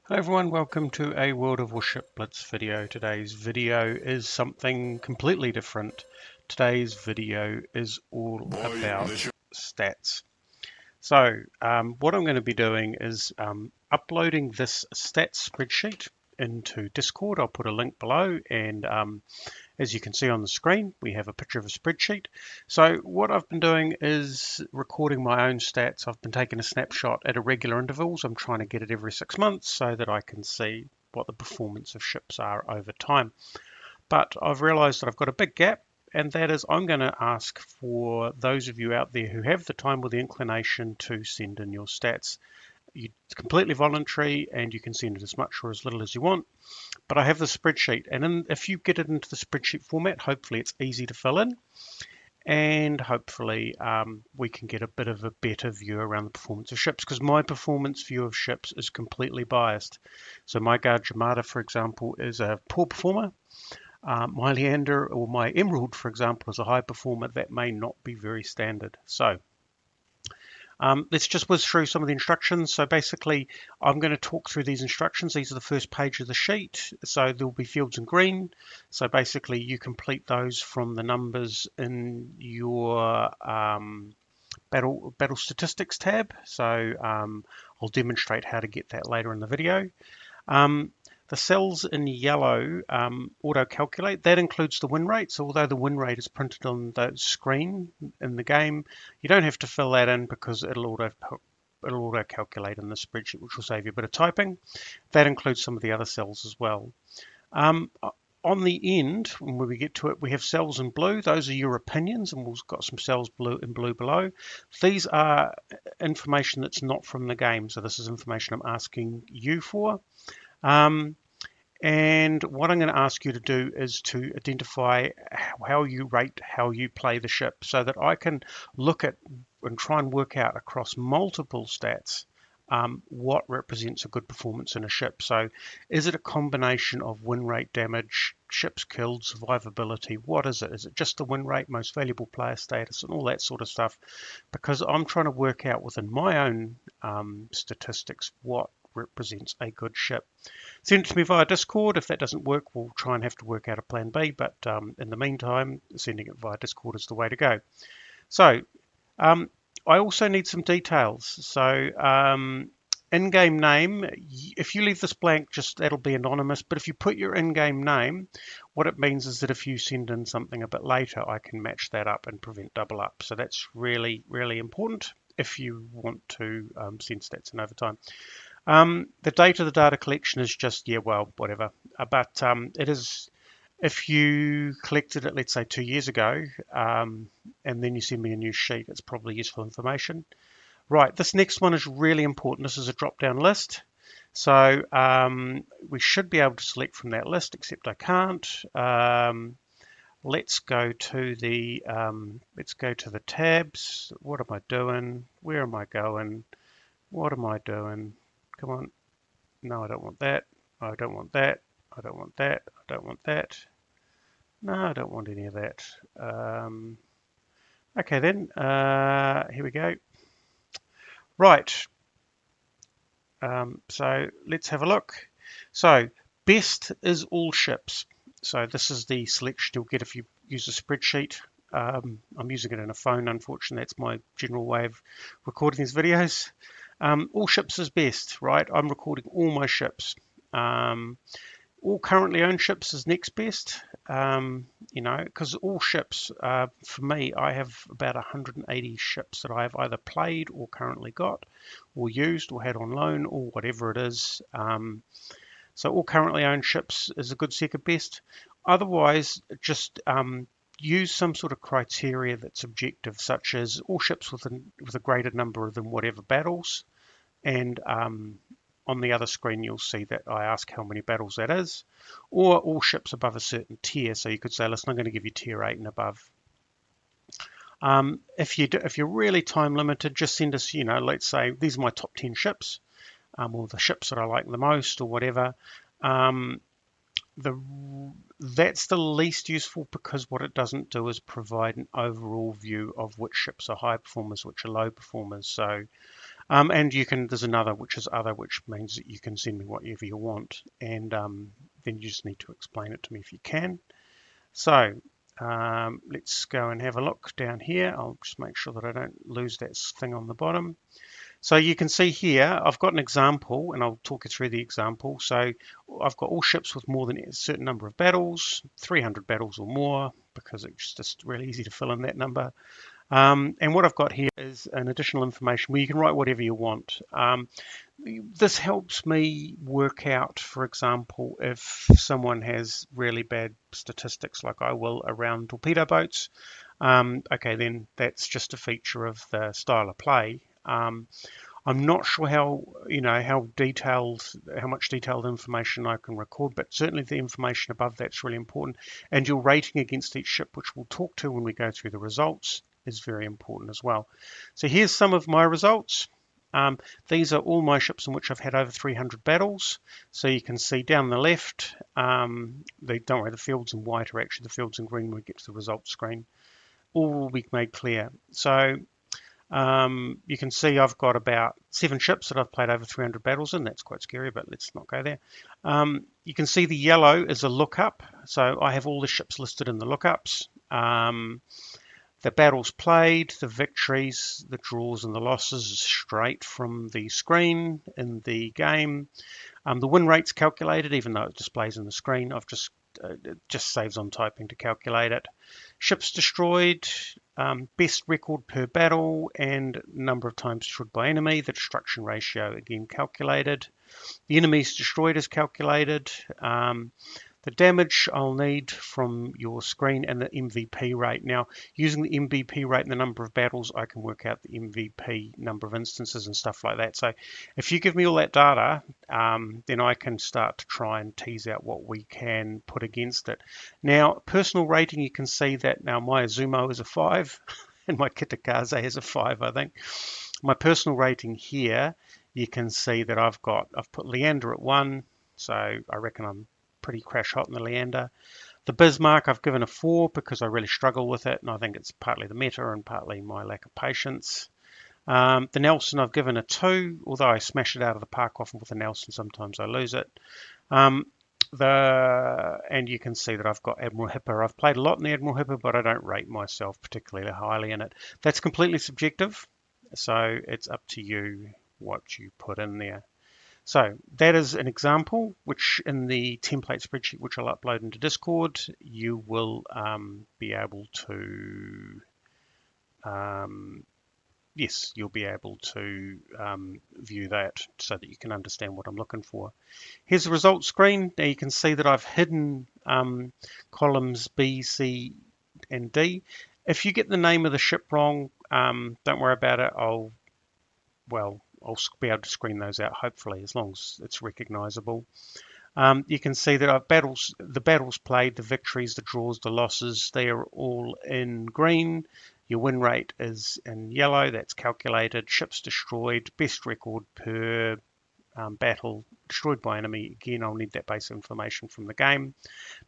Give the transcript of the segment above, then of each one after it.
Hi everyone, welcome to a World of Warship Blitz video. Today's video is something completely different. Today's video is all about stats. So what I'm going to be doing is uploading this stats spreadsheet into Discord. I'll put a link below, and as you can see on the screen, we have a picture of a spreadsheet. So what I've been doing is recording my own stats. I've been taking a snapshot at irregular intervals. I'm trying to get it every 6 months so that I can see what the performance of ships are over time. But I've realized that I've got a big gap, and that is I'm going to ask for those of you out there who have the time or the inclination to send in your stats. It's completely voluntary, and you can send it as much or as little as you want. But I have the spreadsheet, and if you get it into the spreadsheet format, hopefully it's easy to fill in, and hopefully we can get a bit of a better view around the performance of ships, because my performance view of ships is completely biased. So my Guard Jamada, for example, is a poor performer. My Leander or my Emerald, for example, is a high performer. That may not be very standard. So let's just whiz through some of the instructions. So basically, I'm going to talk through these instructions. These are the first page of the sheet. So there'll be fields in green. So basically, you complete those from the numbers in your battle statistics tab. So I'll demonstrate how to get that later in the video. The cells in yellow auto-calculate. That includes the win rate. So although the win rate is printed on the screen in the game, you don't have to fill that in because it'll auto-calculate in the spreadsheet, which will save you a bit of typing. That includes some of the other cells as well. On the end, when we get to it, we have cells in blue. Those are your opinions, and we've got some cells in blue below. These are information that's not from the game, so this is information I'm asking you for. And what I'm going to ask you to do is to identify how you rate, how you play the ship, so that I can look at and try and work out across multiple stats what represents a good performance in a ship. So is it a combination of win rate, damage, ships killed, survivability? What is it? Is it just the win rate, most valuable player status, and all that sort of stuff? Because I'm trying to work out within my own statistics what represents a good ship. Send it to me via Discord. If that doesn't work, we'll try and have to work out a plan B, but in the meantime, sending it via Discord is the way to go. So I also need some details. So in-game name, if you leave this blank, just that'll be anonymous, but if you put your in-game name, what it means is that if you send in something a bit later, I can match that up and prevent double up. So that's really, really important if you want to send stats in over time. The date of the data collection is just, yeah, well, whatever. But it is, if you collected it, let's say 2 years ago, and then you send me a new sheet, it's probably useful information. Right, this next one is really important. This is a drop-down list. So we should be able to select from that list, except I can't. Let's go to the tabs. What am I doing? Where am I going? What am I doing? Come on. No, I don't want that. I don't want that. I don't want that. I don't want that. No, I don't want any of that. Okay then, here we go. Right. So let's have a look. So best is all ships. So this is the selection you'll get if you use a spreadsheet. I'm using it in a phone, unfortunately. That's my general way of recording these videos. All ships is best, right? I'm recording all my ships. All currently owned ships is next best, because all ships, for me, I have about 180 ships that I have either played or currently got or used or had on loan or whatever it is. So all currently owned ships is a good second best. Otherwise, just use some sort of criteria that's objective, such as all ships with a greater number than whatever battles. And on the other screen, you'll see that I ask how many battles that is, or all ships above a certain tier. So you could say, listen, I'm going to give you tier 8 and above. If you're really time limited, just send us, let's say these are my top 10 ships, or the ships that I like the most, or whatever. That's the least useful, because what it doesn't do is provide an overall view of which ships are high performers, which are low performers. So And you can, there's another which is other, which means that you can send me whatever you want, and then you just need to explain it to me if you can. So let's go and have a look down here. I'll just make sure that I don't lose that thing on the bottom. So you can see here, I've got an example, and I'll talk you through the example. So I've got all ships with more than a certain number of battles, 300 battles or more, because it's just really easy to fill in that number. And what I've got here is an additional information where you can write whatever you want. This helps me work out, for example, if someone has really bad statistics like I will around torpedo boats. Okay, then that's just a feature of the style of play. I'm not sure how much detailed information I can record, but certainly the information above that's really important. And your rating against each ship, which we'll talk to when we go through the results, is very important as well. So here's some of my results. These are all my ships in which I've had over 300 battles. So you can see down the left, don't worry, the fields in white are actually the fields in green when we get to the results screen. All will be made clear. So you can see I've got about 7 ships that I've played over 300 battles in. That's quite scary, but let's not go there. You can see the yellow is a lookup. So I have all the ships listed in the lookups. The battles played, the victories, the draws and the losses straight from the screen in the game. The win rate's calculated, even though it displays on the screen. It just saves on typing to calculate it. Ships destroyed, best record per battle, and number of times destroyed by enemy. The destruction ratio again calculated. The enemies destroyed is calculated. The damage I'll need from your screen, and the MVP rate. Now, using the MVP rate and the number of battles, I can work out the MVP number of instances and stuff like that. So if you give me all that data, then I can start to try and tease out what we can put against it. Now, personal rating, you can see that now my Azumo is a 5 and my Kitakaze is a 5, I think. My personal rating here, you can see that I've put Leander at 1, so I reckon I'm pretty crash hot in the Leander. The Bismarck I've given a 4 because I really struggle with it, and I think it's partly the meta and partly my lack of patience. The Nelson I've given a 2, although I smash it out of the park often with the Nelson, sometimes I lose it. And you can see that I've got Admiral Hipper. I've played a lot in the Admiral Hipper, but I don't rate myself particularly highly in it. That's completely subjective, so it's up to you what you put in there. So that is an example, which in the template spreadsheet, which I'll upload into Discord, you will be able to, you'll be able to view that so that you can understand what I'm looking for. Here's the results screen. Now you can see that I've hidden columns B, C, and D. If you get the name of the ship wrong, don't worry about it. I'll be able to screen those out, hopefully, as long as it's recognizable. You can see that the battles played, the victories, the draws, the losses, they are all in green. Your win rate is in yellow, that's calculated. Ships destroyed, best record per battle, destroyed by enemy. Again, I'll need that base information from the game.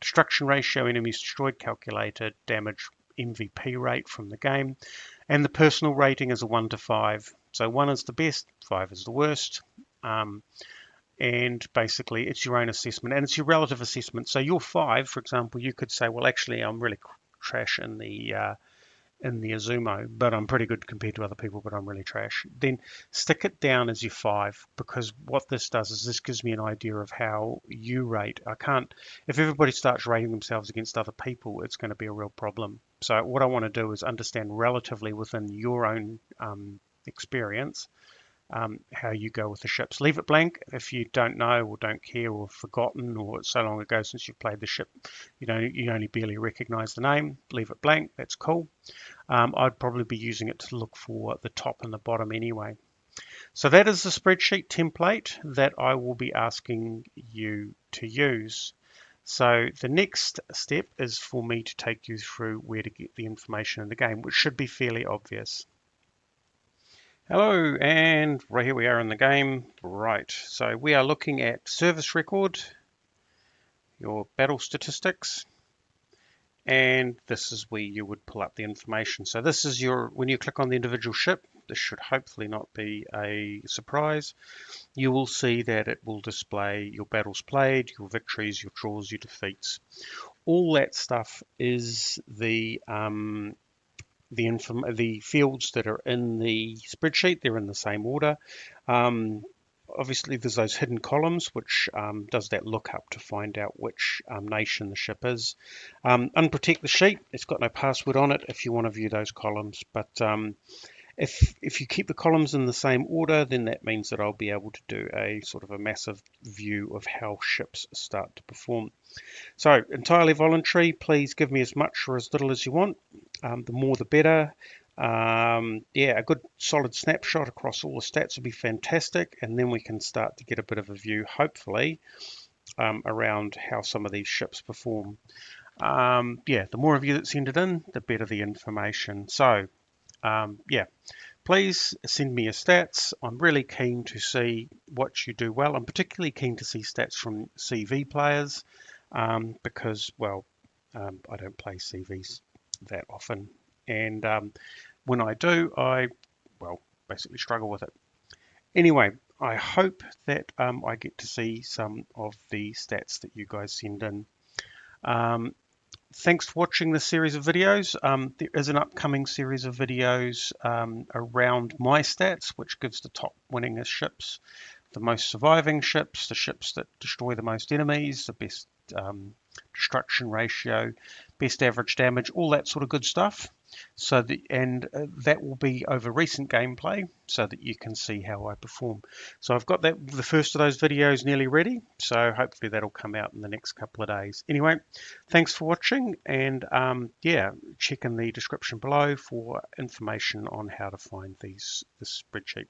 Destruction ratio, enemies destroyed, calculated. Damage, MVP rate from the game. And the personal rating is a 1 to 5. So 1 is the best, 5 is the worst. And basically it's your own assessment and it's your relative assessment. So your 5, for example, you could say, well, actually, I'm really trash in the Azumo, but I'm pretty good compared to other people, but I'm really trash. Then stick it down as your 5, because what this does is this gives me an idea of how you rate. If everybody starts rating themselves against other people, it's going to be a real problem. So what I want to do is understand relatively within your own experience how you go with the ships. Leave it blank if you don't know or don't care or forgotten, or it's so long ago since you've played the ship you only barely recognize the name. Leave it blank, that's cool. I'd probably be using it to look for the top and the bottom anyway. So that is the spreadsheet template that I will be asking you to use. So the next step is for me to take you through where to get the information in the game, which should be fairly obvious. Hello, and right here we are in the game. Right, so we are looking at service record, your battle statistics, and this is where you would pull up the information. So this is when you click on the individual ship, this should hopefully not be a surprise, you will see that it will display your battles played, your victories, your draws, your defeats. All that stuff is the fields that are in the spreadsheet. They're in the same order. Obviously, there's those hidden columns, which does that lookup to find out which nation the ship is. Unprotect the sheet. It's got no password on it if you want to view those columns. But if you keep the columns in the same order, then that means that I'll be able to do a sort of a massive view of how ships start to perform. So entirely voluntary. Please give me as much or as little as you want. The more the better. Yeah, a good solid snapshot across all the stats would be fantastic, and then we can start to get a bit of a view, hopefully, around how some of these ships perform. Yeah, the more of you that send it in, the better the information. So, yeah, please send me your stats. I'm really keen to see what you do well. I'm particularly keen to see stats from CV players because, well, I don't play CVs that often. And when I do, I, well, basically struggle with it. Anyway, I hope that I get to see some of the stats that you guys send in. Thanks for watching this series of videos. There is an upcoming series of videos around my stats, which gives the top winningest ships, the most surviving ships, the ships that destroy the most enemies, the best destruction ratio, best average damage, all that sort of good stuff. So that will be over recent gameplay so that you can see how I perform. So I've got the first of those videos nearly ready, so hopefully that'll come out in the next couple of days. Anyway, thanks for watching, and yeah, check in the description below for information on how to find this spreadsheet.